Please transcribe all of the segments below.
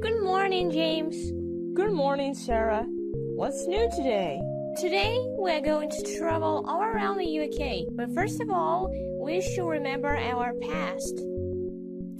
Good morning, James. Good morning, Sarah. What's new today? Today, we're going to travel all around the UK. But first of all, we should remember our past.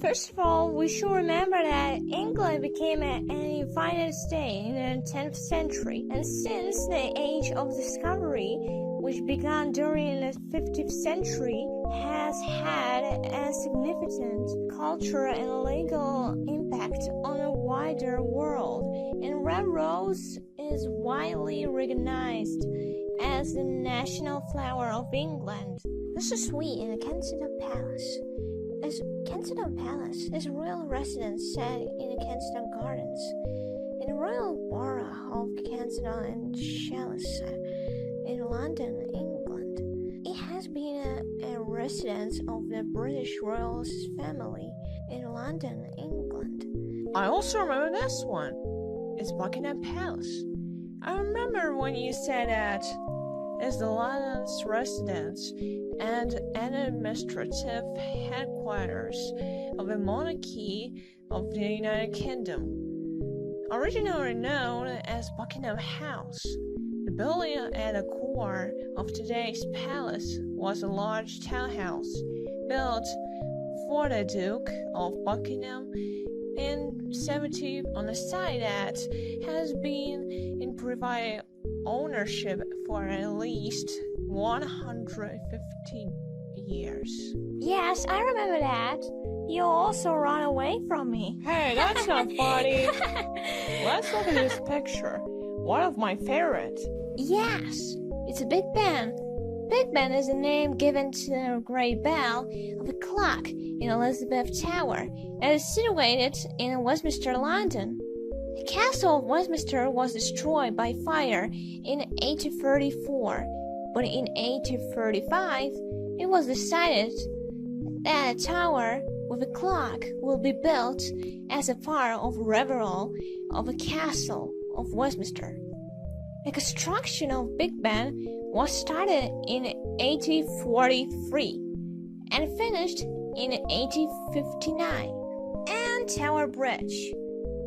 First of all, we should remember that England became an unified state in the 10th century. And since the Age of Discovery, which began during the 15th century, has had a significant cultural and legal impact on the wider world, and railroads is widely recognized as the national flower of England. This is sweet in the Kensington Palace. Kensington Palace is a royal residence set in the Kensington Gardens, in the Royal Borough of Kensington and Chelsea, in London, England. It has been a residence of the British royal family in London, England. I also remember this one. It's Buckingham Palace. I remember when you said that it's the London's residence and administrative headquarters of the monarchy of the United Kingdom. Originally known as Buckingham House, the building at the core of today's palace was a large townhouse built for the Duke of Buckingham in 70 on a site that has been in private ownership for at least 150 years. Yes, I remember that. You also ran away from me. Hey, that's not funny. Let's look at this picture. One of my favorites. Yes, it's a Big Ben. Big Ben is a name given to the great bell of a clock in Elizabeth Tower that is situated in Westminster, London. The castle of Westminster was destroyed by fire in 1834, but in 1835 it was decided that a tower with a clock will be built as a part of a revival of the castle of Westminster. The construction of Big Ben was started in 1843 and finished in 1859. And Tower Bridge.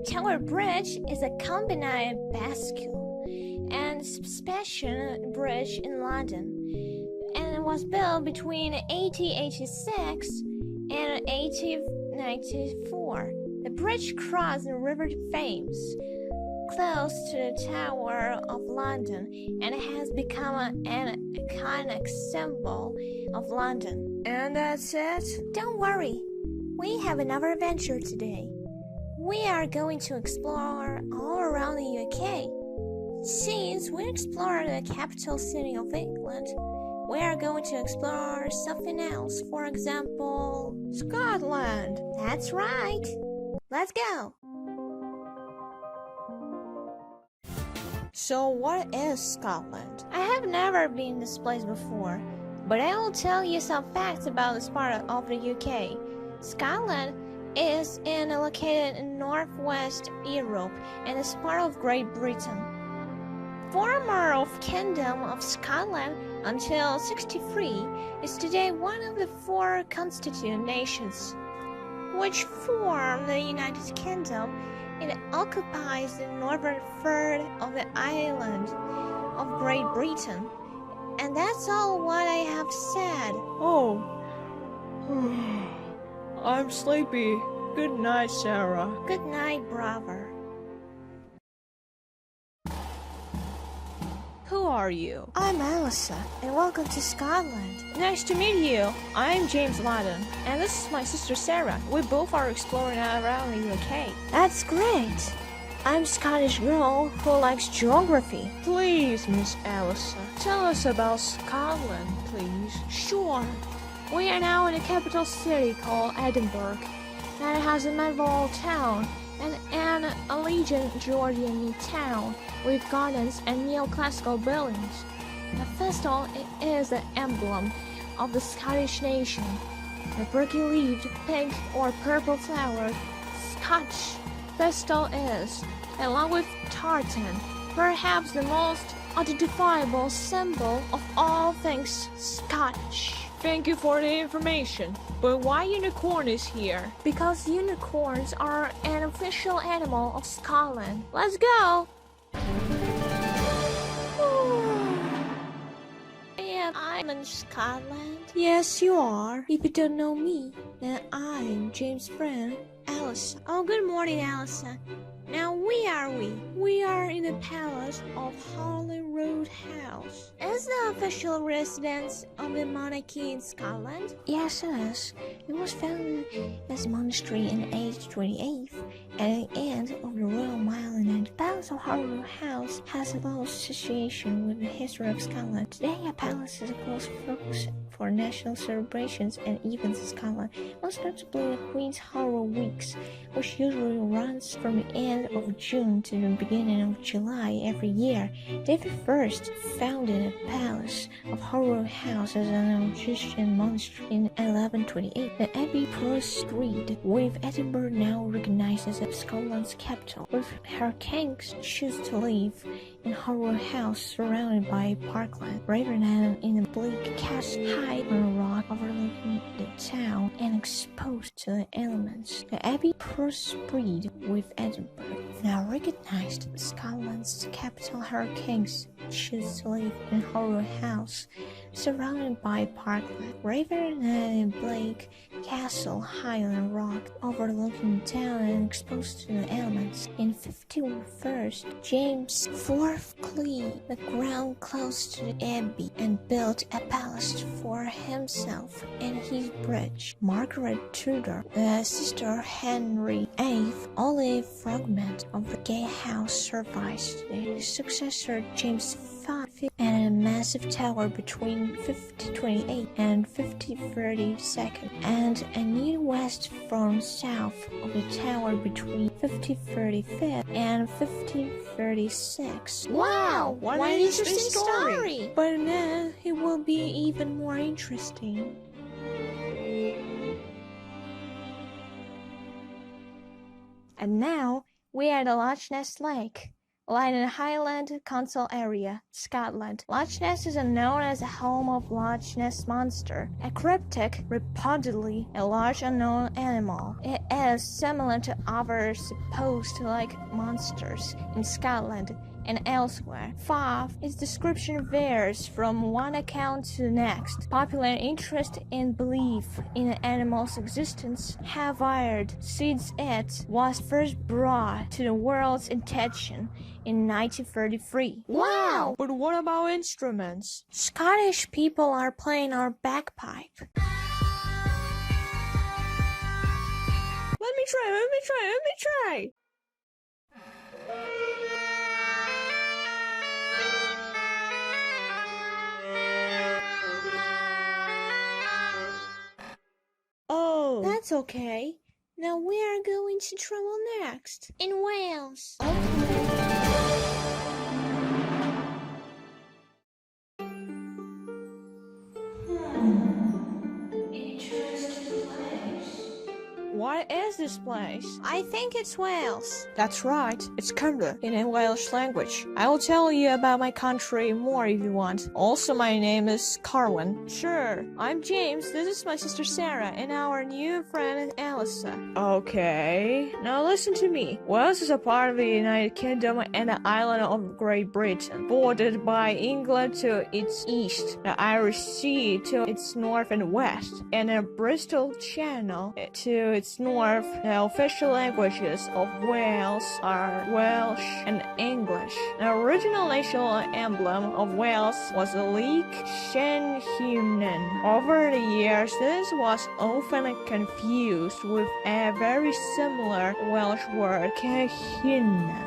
Tower Bridge is a combined bascule and suspension bridge in London, and it was built between 1886 and 1894. The bridge crossed the River Thames close to the Tower of London, and it has become an iconic symbol of London. And that's it? Don't worry, we have another adventure today. We are going to explore all around the UK. Since we explored the capital city of England, we are going to explore something else. For example, Scotland. That's right. Let's go. So what is Scotland? I have never been this place before, but I will tell you some facts about this part of the UK. Scotland is located in northwest Europe and is part of Great Britain. Former of Kingdom of Scotland until 1963, is today one of the 4 constituent nations which form the United Kingdom. It occupies the northern third of the island of Great Britain. And that's all what I have said. Oh, I'm sleepy. Good night, Sarah. Good night, brother. Who are you? I'm Arisha, and welcome to Scotland. Nice to meet you. I'm James Ladden, and this is my sister Sarah. We both are exploring around the UK. That's great. I'm a Scottish girl who likes geography. Please, Miss Arisha, tell us about Scotland, please. Sure. We are now in a capital city called Edinburgh, that has a medieval town and an elegant Georgian town with gardens and neoclassical buildings. The festival is the emblem of the Scottish nation. The bricky-leaved pink or purple flowered Scotch festival is, along with tartan, perhaps the most identifiable symbol of all things Scottish. Thank you for the information. But why unicorn is here? Because unicorns are an official animal of Scotland. Let's go! I'm in Scotland. Yes, you are. If you don't know me, then I'm James' friend, Arisha. Oh, good morning, Arisha. Now, where are we? We are in the palace of Holyrood House. Is the official residence of the monarchy in Scotland? Yes, it is. It was founded as a monastery in 1828 at the end of the Royal Mile, and the Palace of Holyrood House has a close association with the history of Scotland. Today, a palace is a close focus for national celebrations and events in Scotland, most notably the Queen's Holyrood Weeks, which usually runs from the end of June to the beginning of July every year. David I founded the Palace of Holyrood House as an Christian monastery in 1128. The Abbey proceeded with Edinburgh now recognized as Scotland's capital, with her kings choose to live in Holyrood House surrounded by parkland, rather than in a bleak castle high on a rock overlooking the town and exposed to the elements. The Abbey prospered with Edinburgh now recognized as Scotland's capital. Her kings choose to live in Holyrood House surrounded by parkland, rather than a bleak castle high on a rock overlooking the town and exposed to the elements. In 51st, James IV cleared the ground close to the abbey and built a palace for himself and his bridge. Margaret Tudor, the sister of Henry VIII, only a fragment of the gatehouse survives today. His successor James V and a massive tower between 5028 and 5032, and a new west front south of the tower between 5035 and 5036. Wow, what an interesting story! But then it will be even more interesting. And now we are at the Loch Ness Lake, lying in the Highland Council area, Scotland. Loch Ness is known as the home of Loch Ness Monster, a cryptic, reportedly a large unknown animal. It is similar to other supposed like monsters in Scotland and elsewhere. 5. Its description varies from one account to the next. Popular interest and belief in an animal's existence have varied since it was first brought to the world's attention in 1933. Wow! But what about instruments? Scottish people are playing our bagpipe. Let me try. Oh, That's okay. Now we are going to travel next. In Wales. Interesting place. what is this place? I think it's Wales. That's right, it's Cymru in a Welsh language. I will tell you about my country more if you want. Also, my name is Carwin. Sure, I'm James, this is my sister Sara, and our new friend Alyssa. Okay, now listen to me. Wales is a part of the United Kingdom and the island of Great Britain, bordered by England to its east, the Irish Sea to its north and west, and the Bristol Channel to its north. The official languages of Wales are Welsh and English. The original national emblem of Wales was the Leek Llanheunen. Over the years, this was often confused with a very similar Welsh word, Llanheunen,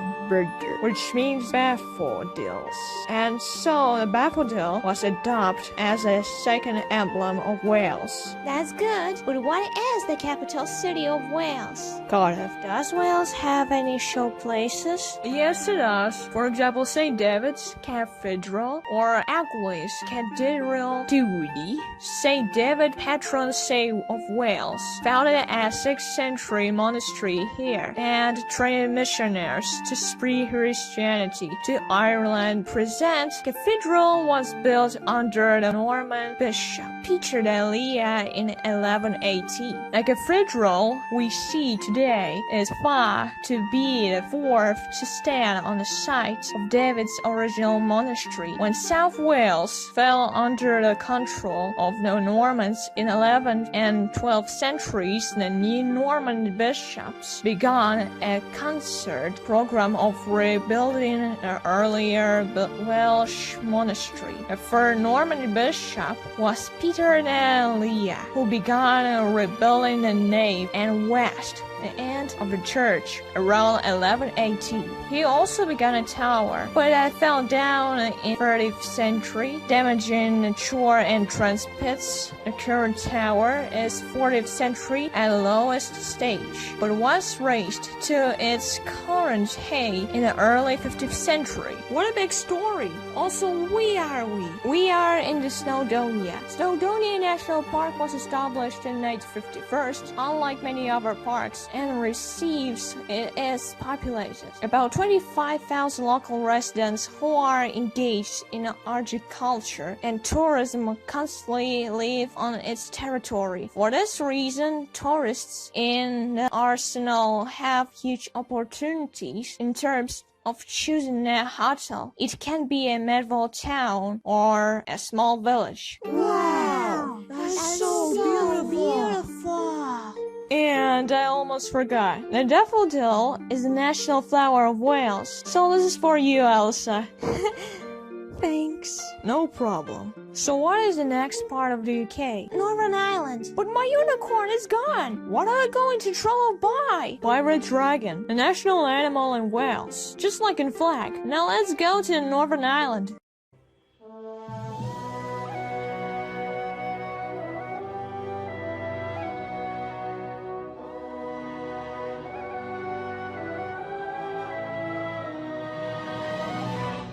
which means daffodils. And so the daffodil was adopted as a second emblem of Wales. That's good. But what is the capital city of Wales? Cardiff. Does Wales have any show places? Yes, it does. For example, St. David's Cathedral or Agley's Cathedral Duty, Saint David, patron saint of Wales, founded a 6th century monastery here and trained missionaries to spread Christianity to Ireland. Present cathedral was built under the Norman bishop Peter de Lea in 1118. The cathedral we see today is thought to be the fourth to stand on the site of David's original monastery. When South Wales fell under the control of the Normans in 11th and 12th centuries, the new Norman bishops began a concert program of rebuilding the earlier Welsh monastery. The third Norman bishop was Peter de Lea, who began rebuilding the nave and west, the end of the church, around 1118. He also began a tower, but that fell down in 30th century, damaging the shore entrance pits. The current tower is 40th century at lowest stage, but was raised to its current height in the early 15th century. What a big story! Also, where are we? We are in the Snowdonia. Snowdonia National Park was established in 1951, unlike many other parks, and it is populated. About 25,000 local residents who are engaged in agriculture and tourism constantly live on its territory. For this reason, tourists in the arsenal have huge opportunities in terms of choosing a hotel. It can be a medieval town or a small village. Wow! That's so beautiful! And I almost forgot. The daffodil is the national flower of Wales. So this is for you, Elsa. Thanks. No problem. So what is the next part of the UK? Northern Ireland. But my unicorn is gone. What are you going to travel by? Pirate dragon, the national animal in Wales. Just like in flag. Now let's go to Northern Ireland.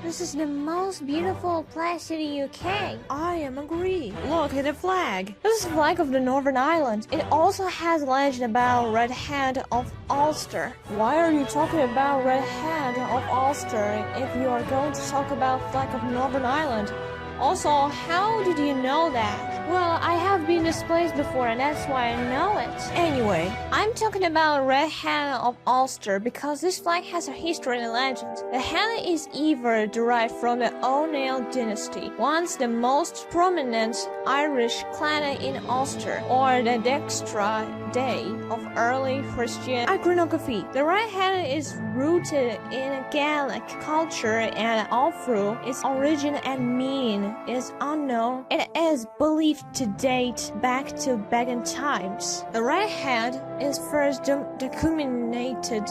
This is the most beautiful place in the UK. I am agree. Look at the flag. This is the flag of the Northern Ireland. It also has a legend about Red Hand of Ulster. Why are you talking about Red Hand of Ulster if you are going to talk about flag of Northern Ireland? Also, how did you know that? Well, I have been this place before and that's why I know it. Anyway, I'm talking about Red Hand of Ulster because this flag has a history and legend. The hand is either derived from the O'Neill dynasty, once the most prominent Irish clan in Ulster, or the Dextra Day of early Christian iconography. The Red Hand is rooted in Gaelic culture and although its origin and meaning is unknown, it is believed to date back to pagan times. The Red Hand is first documented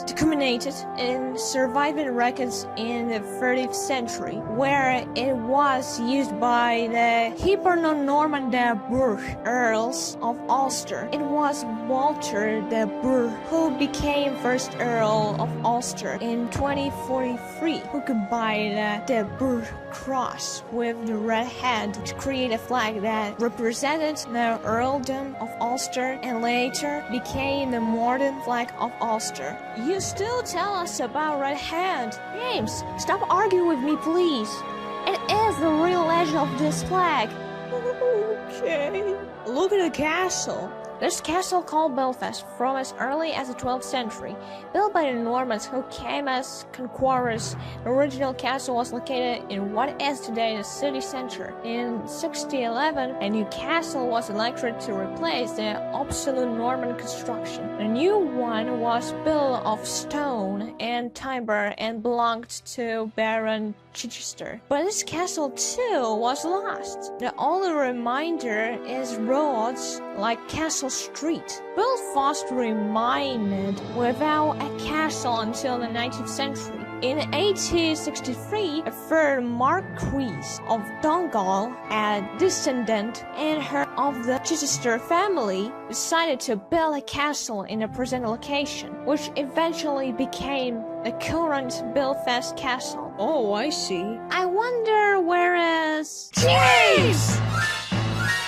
in surviving records in the 30th century, where it was used by the Hiberno-Norman de Burgh Earls of Ulster. It was Walter de Burgh who became first Earl of Ulster in 2043, who combined the de Burgh cross with the Red Hand to create a flag that represented the earldom of Ulster and later became the modern flag of Ulster. You still tell us about Red Hand. James, stop arguing with me, please. It is the real legend of this flag. Okay. Look at the castle. This castle called Belfast from as early as the 12th century, built by the Normans who came as conquerors. The original castle was located in what is today the city center. In 1611, a new castle was erected to replace the obsolete Norman construction. The new one was built of stone and timber and belonged to Baron Chichester. But this castle too was lost. The only reminder is roads like Castle Street. Belfast remained without a castle until the 19th century. In 1863, a third Marquis of Donegal, a descendant and heir of the Chichester family, decided to build a castle in the present location, which eventually became the current Belfast Castle. Oh, I see. I wonder where is... James!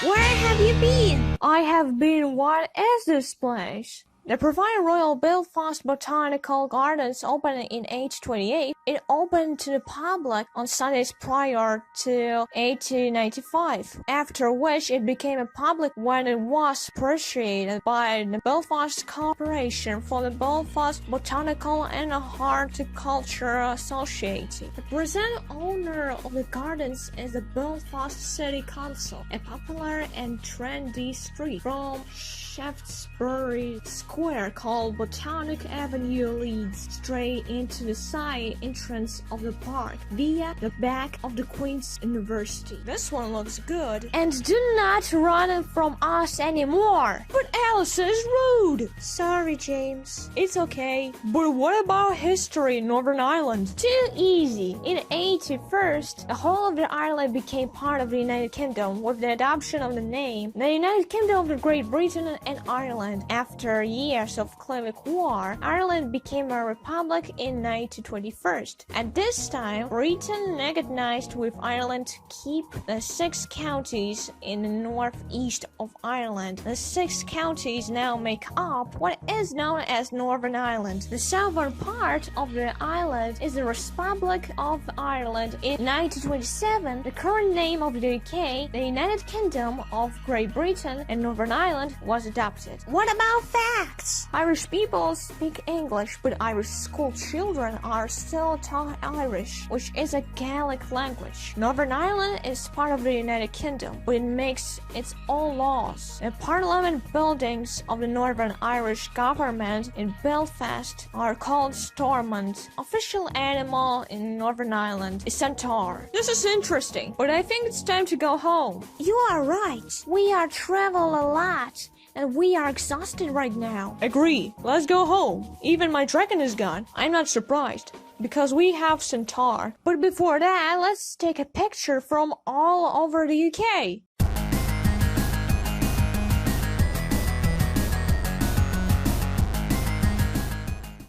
Where have you been? I have been. What is this place? The Provide Royal Belfast Botanical Gardens opened in 1828. It opened to the public on Sundays prior to 1895, after which it became a public when it was appreciated by the Belfast Corporation for the Belfast Botanical and Horticulture Association. The present owner of the gardens is the Belfast City Council, a popular and trendy street from Shaftesbury Square called Botanic Avenue leads straight into the side entrance of the park via the back of the Queen's University. This one looks good. And do not run from us anymore. But Alice is rude. Sorry, James. It's okay. But what about history in Northern Ireland? Too easy. In 1851, the whole of the island became part of the United Kingdom with the adoption of the name the United Kingdom of Great Britain and Ireland. After years of civil war, Ireland became a republic in 1921. At this time, Britain negotiated with Ireland to keep the 6 counties in the northeast of Ireland. The 6 counties now make up what is known as Northern Ireland. The southern part of the island is the Republic of Ireland. In 1927, the current name of the UK, the United Kingdom of Great Britain and Northern Ireland, was adopted. What about facts? Irish people speak English, but Irish school children are still taught Irish, which is a Gaelic language. Northern Ireland is part of the United Kingdom, but it makes its own laws. The Parliament buildings of the Northern Irish government in Belfast are called Stormont. Official animal in Northern Ireland is centaur. This is interesting, but I think it's time to go home. You are right. We are travel a lot. And we are exhausted right now. Agree. Let's go home. Even my dragon is gone. I'm not surprised, because we have centaur. But before that, let's take a picture from all over the UK.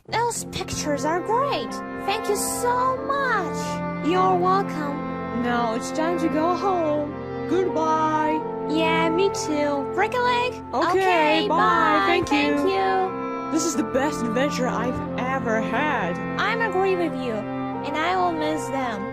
Those pictures are great. Thank you so much. You're welcome. Now it's time to go home. Goodbye. Yeah, me too. Break a leg? Okay, bye. Thank you. This is the best adventure I've ever had. I agree with you, and I will miss them.